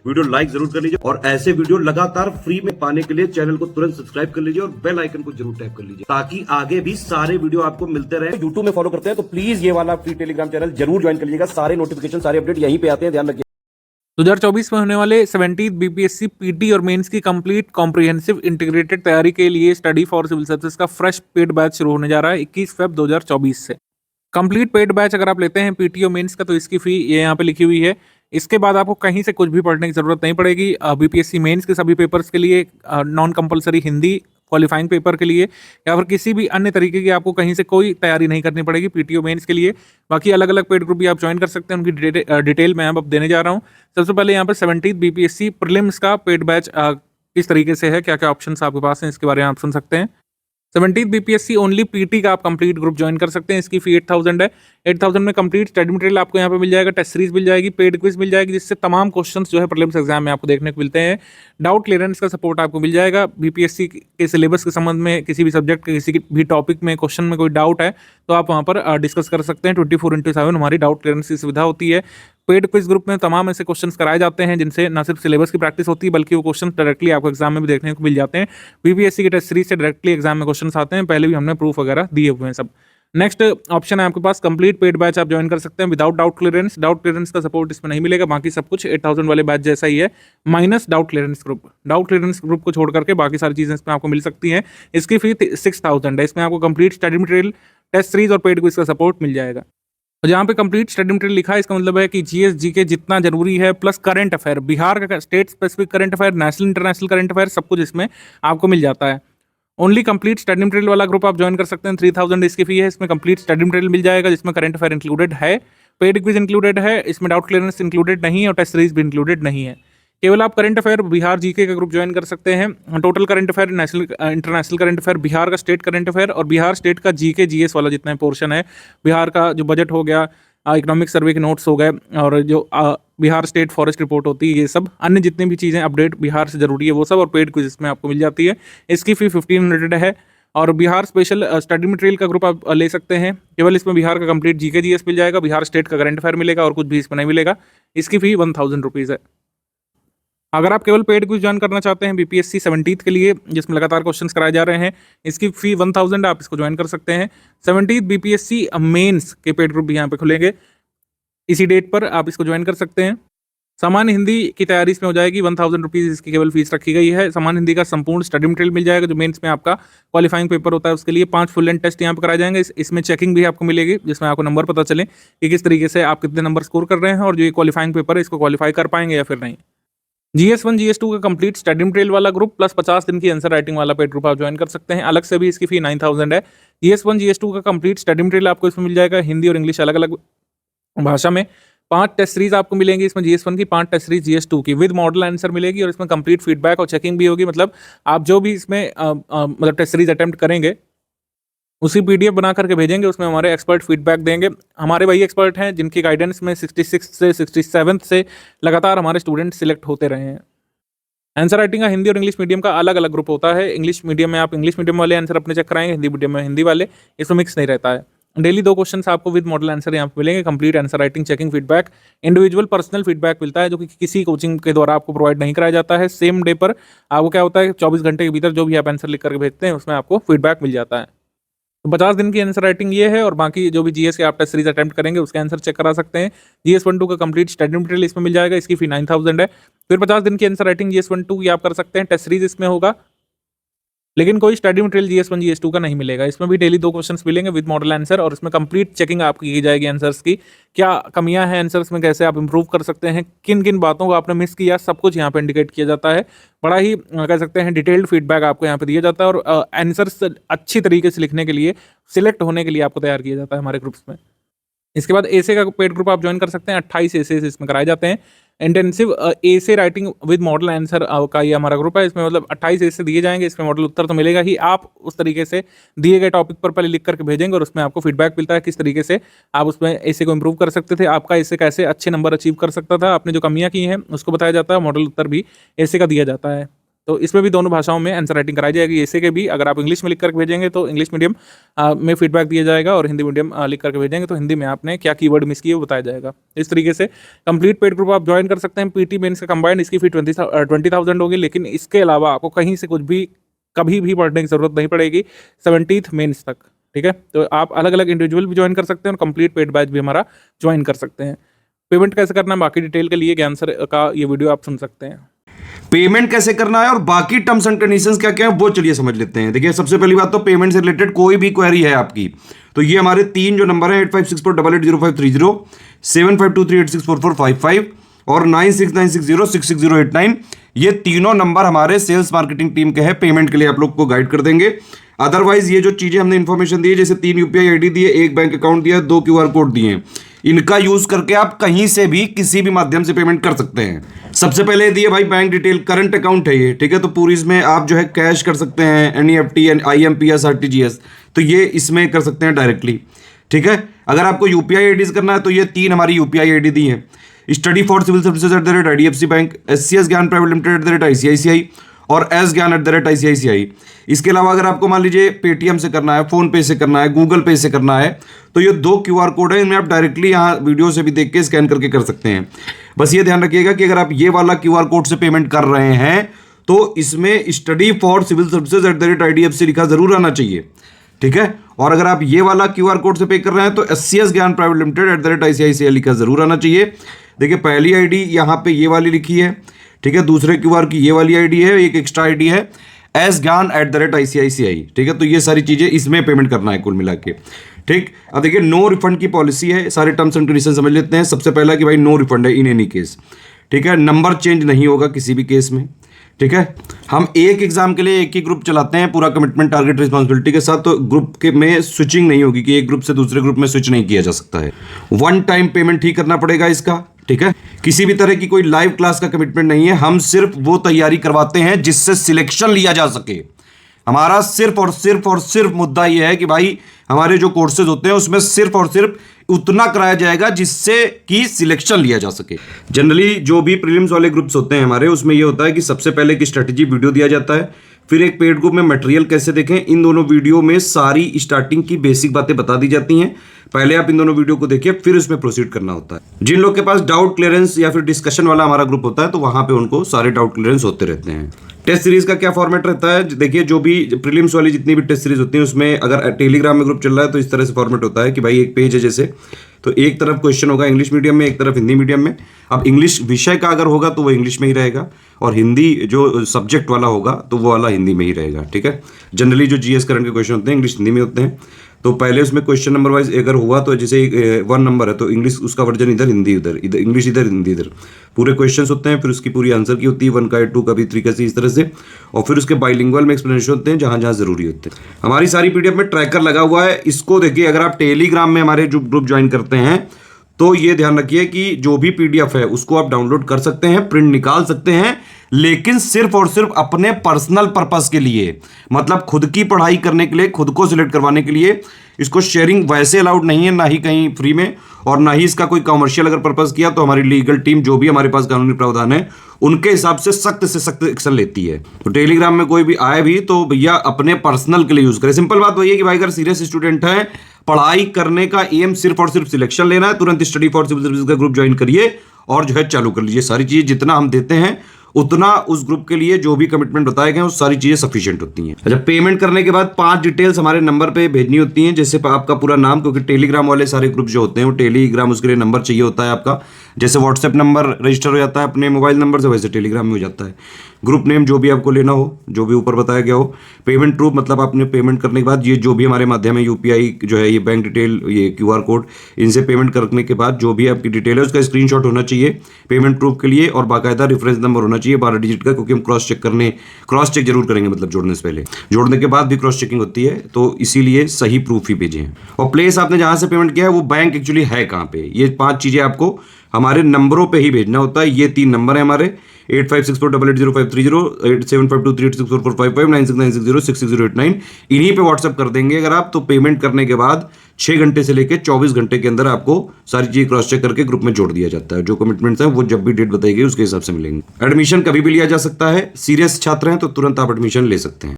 Video like जरूर कर लीजिए और ऐसे वीडियो लगातार फ्री में पाने के लिए चैनल को तुरंत सब्सक्राइब कर लीजिए और बेल आइकन को जरूर टैप कर लीजिए ताकि आगे भी सारे वीडियो आपको मिलते रहे। यूट्यूब में फॉलो करते हैं तो प्लीज ये वाला फ्री टेलीग्राम चैनल जरूर ज्वाइन कर लीजिएगा। सारे नोटिफिकेशन सारे अपडेट यहीं पे आते हैं, ध्यान रखिए। 2024 में होने वाले 17th बीपीएससी पीटी और मेंस की कंप्लीट कॉम्प्रिहेंसिव इंटीग्रेटेड तैयारी के लिए स्टडी फॉर सिविल सर्विसेज का फ्रेश पेड बैच शुरू होने जा रहा है 21 फेब 2024 से। कंप्लीट पेड बैच अगर आप लेते हैं पीटी और मेंस का तो इसकी फी ये यहाँ पे लिखी हुई है। इसके बाद आपको कहीं से कुछ भी पढ़ने की जरूरत नहीं पड़ेगी। बीपीएससी मेंस के सभी पेपर्स के लिए non compulsory Hindi qualifying paper के लिए या फिर किसी भी अन्य तरीके की आपको कहीं से कोई तैयारी नहीं करनी पड़ेगी पीटीओ मेंस के लिए। बाकी अलग अलग पेड ग्रुप भी आप ज्वाइन कर सकते हैं, उनकी डिटेल मैं अब देने जा रहा हूँ। सबसे पहले यहाँ पर 17th बीपीएससी प्रीलिम्स का पेड बैच किस तरीके से है, क्या क्या ऑप्शंस आपके पास हैं, इसके बारे में आप सुन सकते हैं। 17th बीपीएससी ओनली पीटी का आप कंप्लीट ग्रुप ज्वाइन कर सकते हैं। इसकी फी 8000 है। 8000 में कंप्लीट स्टडी मटेरियल आपको यहाँ पे मिल जाएगा, टेस्ट सीरीज मिल जाएगी, पेड क्विज मिल जाएगी जिससे तमाम क्वेश्चंस जो है प्रीलिम्स एग्जाम में आपको देखने को मिलते हैं। डाउट क्लियरेंस का सपोर्ट आपको मिल जाएगा। बीपीएससी के सिलेबस के संबंध में किसी भी सब्जेक्ट के किसी भी टॉपिक में क्वेश्चन में कोई डाउट है तो आप वहाँ पर डिस्कस कर सकते हैं। 24/7 हमारी डाउट क्लियरेंस की सुविधा होती है। पेड क्विज ग्रुप में तमाम ऐसे क्वेश्चंस कराए जाते हैं जिनसे न सिर्फ सिलेबस की प्रैक्टिस होती है बल्कि वो क्वेश्चन डायरेक्टली आपको एग्जाम में भी देखने को मिल जाते हैं। बीपीएससी के टेस्ट सीरीज से डायरेक्टली एग्जाम में क्वेश्चंस आते हैं, पहले भी हमने प्रूफ वगैरह दिए हुए हैं सब। नेक्स्ट ऑप्शन है आपके पास कंप्लीट पेड बैच आप ज्वाइन कर सकते हैं without doubt clearance. Doubt clearance का सपोर्ट इसमें नहीं मिलेगा, बाकी सब कुछ 8000 वाले बैच जैसा ही है minus doubt clearance group. Doubt clearance group को छोड़ करके बाकी सारी चीजें इसमें आपको मिल सकती हैं। इसकी फी 6000 है। इसमें आपको complete study material, test series और पेड क्विज का सपोर्ट मिल जाएगा। और जहाँ पे कंप्लीट स्टडी मटेरियल लिखा है इसका मतलब है कि जीएस जीके जितना जरूरी है प्लस करंट अफेयर, बिहार का state specific current affair, national international current affair सब कुछ इसमें आपको मिल जाता है। ओनली कंप्लीट स्टडी मटेरियल वाला ग्रुप आप ज्वाइन कर सकते हैं। 3000 इसकी फी है। इसमें कंप्लीट स्टडी मटेरियल मिल जाएगा जिसमें करंट अफेयर इंक्लूडेड है, पेड क्विज इंक्लूडेड है, इसमें डाउट क्लियरेंस इंक्लूडेड नहीं है और टेस्ट सीरीज भी इंक्लूडेड नहीं है। केवल आप करंट अफेयर बिहार जीके का ग्रुप ज्वाइन कर सकते हैं। Total current affair, national international current affair, Bihar का स्टेट करंट अफेयर और बिहार स्टेट का जीके जीएस वाला जितना पोर्शन है, बिहार का जो बजट हो गया, इकोनॉमिक सर्वे के नोट्स हो गए और जो बिहार स्टेट फॉरेस्ट रिपोर्ट होती है, ये सब अन्य जितनी भी चीज़ें अपडेट बिहार से जरूरी है वो सब और पेड क्विज इसमें आपको मिल जाती है। इसकी फी 1500 है। और बिहार स्पेशल स्टडी मटेरियल का ग्रुप आप ले सकते हैं। केवल इसमें बिहार का कंप्लीट जीके जीएस मिल जाएगा, बिहार स्टेट का करंट अफेयर मिलेगा और कुछ भी इसमें नहीं मिलेगा। इसकी फी 1000 रुपीज़ है। अगर आप केवल पेड क्विज ज्वाइन करना चाहते हैं बीपीएससी 17th के लिए जिसमें लगातार क्वेश्चंस कराए जा रहे हैं, इसकी फी 1000 आप इसको ज्वाइन कर सकते हैं। 17th बीपीएससी मेंस के पेड ग्रुप भी यहाँ पे खुलेंगे इसी डेट पर, आप इसको ज्वाइन कर सकते हैं। सामान्य हिंदी की तैयारी इसमें हो जाएगी 1000 रुपीज़ इसकी केवल फीस रखी गई है। सामान्य हिंदी का संपूर्ण स्टडी मटेरियल मिल जाएगा जो मेंस में आपका क्वालिफाइंग पेपर होता है उसके लिए। 5 फुल लेंथ टेस्ट यहाँ पर कराए जाएंगे। इसमें चेकिंग भी आपको मिलेगी जिसमें आपको नंबर पता चले कि किस तरीके से आप कितने नंबर स्कोर कर रहे हैं और जो ये क्वालिफाइंग पेपर है इसको क्वालिफाई कर पाएंगे या फिर नहीं। GS1 GS2 का कंप्लीट स्टडी मटेरियल वाला ग्रुप प्लस 50 दिन की आंसर राइटिंग वाला पेड ग्रुप आप ज्वाइन कर सकते हैं। अलग से भी इसकी फी 9000 है। GS1 GS2 का कंप्लीट स्टडी मटेरियल आपको इसमें मिल जाएगा हिंदी और इंग्लिश अलग अलग भाषा में। 5 टेस्ट सीरीज आपको मिलेंगी इसमें GS1 की, 5 टेस्ट सीरीज GS2 की विद मॉडल आंसर मिलेगी और इसमें कंप्लीट फीडबैक और चेकिंग भी होगी। मतलब आप जो भी इसमें मतलब टेस्ट सीरीज अटेम्प्ट करेंगे उसी PDF बना करके भेजेंगे, उसमें हमारे एक्सपर्ट फीडबैक देंगे। हमारे वही एक्सपर्ट हैं जिनकी गाइडेंस में 66 से 67 से लगातार हमारे स्टूडेंट सिलेक्ट होते रहे हैं। आंसर राइटिंग का हिंदी और इंग्लिश मीडियम का अलग अलग ग्रुप होता है। इंग्लिश मीडियम में आप इंग्लिश मीडियम वाले आंसर अपने चेक कराएंगे, हिंदी मीडियम में हिंदी वाले, इसमें मिक्स नहीं रहता है। डेली 2 क्वेश्चन आपको विद मॉडल आंसर यहाँ पे मिलेंगे। Complete answer writing, checking, feedback, individual personal feedback मिलता है जो कि किसी कोचिंग के द्वारा आपको प्रोवाइड नहीं कराया जाता है। सेम डे पर आपको क्या होता है 24 घंटे के भीतर जो भी आप आंसर लिख करके भेजते हैं उसमें आपको फीडबैक मिल जाता है। तो 50 दिन की आंसर राइटिंग ये है और बाकी जो भी जीएस के आप टेस्ट सीरीज अटेम्प्ट करेंगे उसके आंसर चेक करा सकते हैं। GS1-2 का कंप्लीट स्टडी मटेरियल इसमें मिल जाएगा, इसकी फी 9000 है। फिर 50 दिन की आंसर राइटिंग GS1-2 की आप कर सकते हैं, टेस्ट सीरीज इसमें होगा लेकिन कोई स्टडी मटेरियल GS1 GS2 का नहीं मिलेगा। इसमें भी डेली 2 क्वेश्चंस मिलेंगे विद मॉडल आंसर और इसमें कंप्लीट चेकिंग आपकी की जाएगी आंसर्स की, क्या कमियां हैं आंसर्स में, कैसे आप इंप्रूव कर सकते हैं, किन किन बातों को आपने मिस किया, सब कुछ यहाँ पे इंडिकेट किया जाता है। बड़ा ही कह सकते हैं डिटेल्ड फीडबैक आपको यहाँ पे दिया जाता है और आंसर्स अच्छी तरीके से लिखने के लिए, सिलेक्ट होने के लिए आपको तैयार किया जाता है हमारे ग्रुप्स में। इसके बाद एसे का पेड ग्रुप आप ज्वाइन कर सकते हैं। 28 एसे इसमें कराए जाते हैं। Intensive essay writing with model answer का ये हमारा ग्रुप है। इसमें मतलब 28 एसे दिए जाएंगे, इसमें मॉडल उत्तर तो मिलेगा ही। आप उस तरीके से दिए गए टॉपिक पर पहले लिख करके भेजेंगे और उसमें आपको फीडबैक मिलता है किस तरीके से आप उसमें एसे को इंप्रूव कर सकते थे, आपका एसे कैसे अच्छे नंबर अचीव कर सकता था, आपने जो कमियां की हैं उसको बताया जाता है। मॉडल उत्तर भी एसे का दिया जाता है। तो इसमें भी दोनों भाषाओं में आंसर राइटिंग कराई जाएगी। ऐसे के भी अगर आप इंग्लिश में लिख करके भेजेंगे तो इंग्लिश मीडियम में फीडबैक दिया जाएगा, और हिंदी मीडियम लिख करके भेजेंगे तो हिंदी में आपने क्या कीवर्ड मिस किए वो बताया जाएगा। इस तरीके से कंप्लीट पेड ग्रुप आप ज्वाइन कर सकते हैं। पीटी मेंस का कंबाइंड इसकी फी 20,000 होगी, लेकिन इसके अलावा आपको कहीं से कुछ भी कभी भी पढ़ने की जरूरत नहीं पड़ेगी 17th मेंस तक, ठीक है। तो आप अलग अलग इंडिविजुअल भी ज्वाइन कर सकते हैं और कंप्लीट पेड बैच भी हमारा ज्वाइन कर सकते हैं। पेमेंट कैसे करना है बाकी डिटेल के लिए ज्ञान सर का ये वीडियो आप सुन सकते हैं। पेमेंट कैसे करना है और बाकी टर्म्स एंड कंडीशंस क्या क्या है वो चलिए समझ लेते हैं। देखिए सबसे पहली बात तो पेमेंट से रिलेटेड कोई भी क्वेरी है आपकी तो ये हमारे 3 जो नंबर है 8564880530, 7523864455 और 9696066089, ये तीनों नंबर हमारे सेल्स मार्केटिंग टीम के हैं, पेमेंट के लिए आप लोग को गाइड कर देंगे। अदरवाइज ये जो चीजें हमने इन्फॉर्मेशन दी है, जैसे 3 यूपीआई आईडी दिए, 1 बैंक अकाउंट दिया, 2 क्यूआर कोड दिए, इनका यूज करके आप कहीं से भी किसी भी माध्यम से पेमेंट कर सकते हैं। सबसे पहले दिए भाई बैंक डिटेल, करंट अकाउंट है ये, ठीक है। तो पूरी इसमें आप जो है कैश कर सकते हैं, एनईएफटी, आईएमपीएस, आरटीजीएस, तो ये इसमें कर सकते हैं डायरेक्टली, ठीक है। अगर आपको यूपीआई आईडी करना है तो ये 3 हमारी यूपीआई आईडी दी है, study for civil services @IDFC bank, SCS Gyan private limited @ICICI और एस ज्ञान @ICICI। इसके अलावा अगर आपको मान लीजिए पेटीएम से करना है, फोन पे से करना है, गूगल पे से करना है, तो ये 2 क्यूआर कोड है, इनमें आप डायरेक्टली यहाँ वीडियो से भी देख के स्कैन करके कर सकते हैं। बस ये ध्यान रखिएगा कि अगर आप ये वाला क्यूआर कोड से पेमेंट कर रहे हैं तो इसमें study for civil services @IDFC लिखा जरूर आना चाहिए, ठीक है। और अगर आप ये वाला क्यूआर कोड से पे कर रहे हैं तो SCS Gyan private limited @ICICI लिखा जरूर आना चाहिए। देखिए पहली आईडी यहाँ पे ये वाली लिखी है, ठीक है, दूसरे क्यूआर की ये वाली आईडी है, एक एक्स्ट्रा आईडी है एस ज्ञान @ICICI, ठीक है। तो ये सारी चीजें इसमें पेमेंट करना है कुल मिला के, ठीक। अब देखिए नो रिफंड की पॉलिसी है, सारे टर्म्स एंड कंडीशन समझ लेते हैं। सबसे पहला कि भाई नो रिफंड है इन एनी केस, ठीक है। नंबर चेंज नहीं होगा किसी भी केस में, ठीक है। हम एक एग्जाम के लिए एक ही ग्रुप चलाते हैं पूरा कमिटमेंट टारगेट रिस्पॉन्सिबिलिटी के साथ, तो ग्रुप के में स्विचिंग नहीं होगी कि एक ग्रुप से दूसरे ग्रुप में स्विच नहीं किया जा सकता है। 1 टाइम पेमेंट ही करना पड़ेगा इसका, ठीक है। किसी भी तरह की कोई लाइव क्लास का कमिटमेंट नहीं है, हम सिर्फ वो तैयारी करवाते हैं जिससे सिलेक्शन लिया जा सके। हमारा सिर्फ और सिर्फ मुद्दा यह है कि भाई हमारे जो कोर्सेज होते हैं उसमें सिर्फ और सिर्फ उतना कराया जाएगा जिससे कि सिलेक्शन लिया जा सके। जनरली जो भी प्रीलिम्स वाले ग्रुप्स होते हैं हमारे, उसमें यह होता है कि सबसे पहले एक स्ट्रेटेजी वीडियो दिया जाता है, फिर एक पेड ग्रुप में मटेरियल कैसे देखें, इन दोनों वीडियो में सारी स्टार्टिंग की बेसिक बातें बता दी जाती हैं। पहले आप इन दोनों वीडियो को देखिए, फिर उसमें प्रोसीड करना होता है। जिन लोग के पास डाउट क्लियरेंस या फिर डिस्कशन वाला हमारा ग्रुप होता है तो वहां पे उनको सारे डाउट क्लियरेंस होते रहते हैं। टेस्ट सीरीज का क्या फॉर्मेट रहता है, देखिए जो भी प्रीलिम्स वाली जितनी भी टेस्ट सीरीज होती है उसमें अगर टेलीग्राम में ग्रुप चल रहा है तो इस तरह से फॉर्मेट होता है कि भाई एक पेज है जैसे, तो एक तरफ क्वेश्चन होगा इंग्लिश मीडियम में, एक तरफ हिंदी मीडियम में। अब इंग्लिश विषय का अगर होगा तो वो इंग्लिश में ही रहेगा, और हिंदी जो सब्जेक्ट वाला होगा तो वो वाला हिंदी में ही रहेगा, ठीक है। जनरली जो जीएस करंट के क्वेश्चन होते हैं इंग्लिश हिंदी में होते हैं, तो पहले उसमें क्वेश्चन नंबर वाइज अगर हुआ तो जैसे 1 नंबर है तो इंग्लिश उसका वर्जन इधर, हिंदी उधर, इधर इंग्लिश इधर, हिंदी इधर, पूरे क्वेश्चंस होते हैं। फिर उसकी पूरी आंसर की होती है, 1 का 2 का भी 3 का इस तरह से, और फिर उसके बाइलिंगुअल में एक्सप्लेनेशन होते हैं जहां जहां जरूरी होते हैं। हमारी सारी पीडीएफ में ट्रैकर लगा हुआ है, इसको देखिए अगर आप टेलीग्राम में हमारे जो ग्रुप ज्वाइन करते हैं तो ये ध्यान रखिए कि जो भी पीडीएफ है उसको आप डाउनलोड कर सकते हैं, प्रिंट निकाल सकते हैं, लेकिन सिर्फ और सिर्फ अपने पर्सनल पर्पस के लिए, मतलब खुद की पढ़ाई करने के लिए, खुद को सिलेक्ट करवाने के लिए। इसको शेयरिंग वैसे अलाउड नहीं है, ना ही कहीं फ्री में, और ना ही इसका कोई कमर्शियल अगर पर्पस किया तो हमारी लीगल टीम जो भी हमारे पास कानूनी प्रावधान है उनके हिसाब से सख्त एक्शन लेती है। तो टेलीग्राम में कोई भी आए भी तो भैया अपने पर्सनल के लिए यूज करें। सिंपल बात वही है कि भाई अगर सीरियस स्टूडेंट है, पढ़ाई करने का एम सिर्फ और सिर्फ सिलेक्शन लेना है, तुरंत स्टडी फॉर सिविल सर्विसेज का ग्रुप ज्वाइन करिए और जो है चालू कर लीजिए। सारी चीजें जितना हम देते हैं उतना उस ग्रुप के लिए जो भी कमिटमेंट बताए गए वो सारी चीजें सफिशिएंट होती हैं। अच्छा, पेमेंट करने के बाद 5 डिटेल्स हमारे नंबर पे भेजनी होती हैं, जैसे आपका पूरा नाम, क्योंकि टेलीग्राम वाले सारे ग्रुप जो होते हैं वो टेलीग्राम उसके लिए नंबर चाहिए होता है आपका। जैसे व्हाट्सएप नंबर रजिस्टर हो जाता है अपने मोबाइल नंबर से, वैसे टेलीग्राम में हो जाता है। ग्रुप नेम जो भी आपको लेना हो, जो भी ऊपर बताया गया हो। पेमेंट प्रूफ, मतलब आपने पेमेंट करने के बाद ये जो भी हमारे माध्यम है यूपीआई जो है, ये बैंक डिटेल, ये क्यूआर कोड, इनसे पेमेंट करने के बाद जो भी आपकी डिटेल है उसका स्क्रीनशॉट होना चाहिए पेमेंट प्रूफ के लिए, और बाकायदा रेफरेंस नंबर होना चाहिए 12 डिजिट का, क्योंकि हम क्रॉस चेक जरूर करेंगे, मतलब जोड़ने से पहले, जोड़ने के बाद भी क्रॉस चेकिंग होती है, तो इसीलिए सही प्रूफ ही भेजें। और प्लेस आपने जहां से पेमेंट किया है वो बैंक एक्चुअली है कहां पे, ये 5 चीजें आपको हमारे नंबरों पे ही भेजना होता है। ये 3 नंबर है हमारे 8564880530, 8752386445, 9696066089। इन्हीं पे व्हाट्सएप कर देंगे अगर आप, तो पेमेंट करने के बाद 6 घंटे से लेकर 24 घंटे के अंदर आपको सारी चीज क्रॉस चेक करके ग्रुप में जोड़ दिया जाता है। जो कमिटमेंट्स हैं वो जब भी डेट बताई गई उसके हिसाब से मिलेंगे। एडमिशन कभी भी लिया जा सकता है। सीरियस छात्र हैं तो तुरंत आप एडमिशन ले सकते हैं।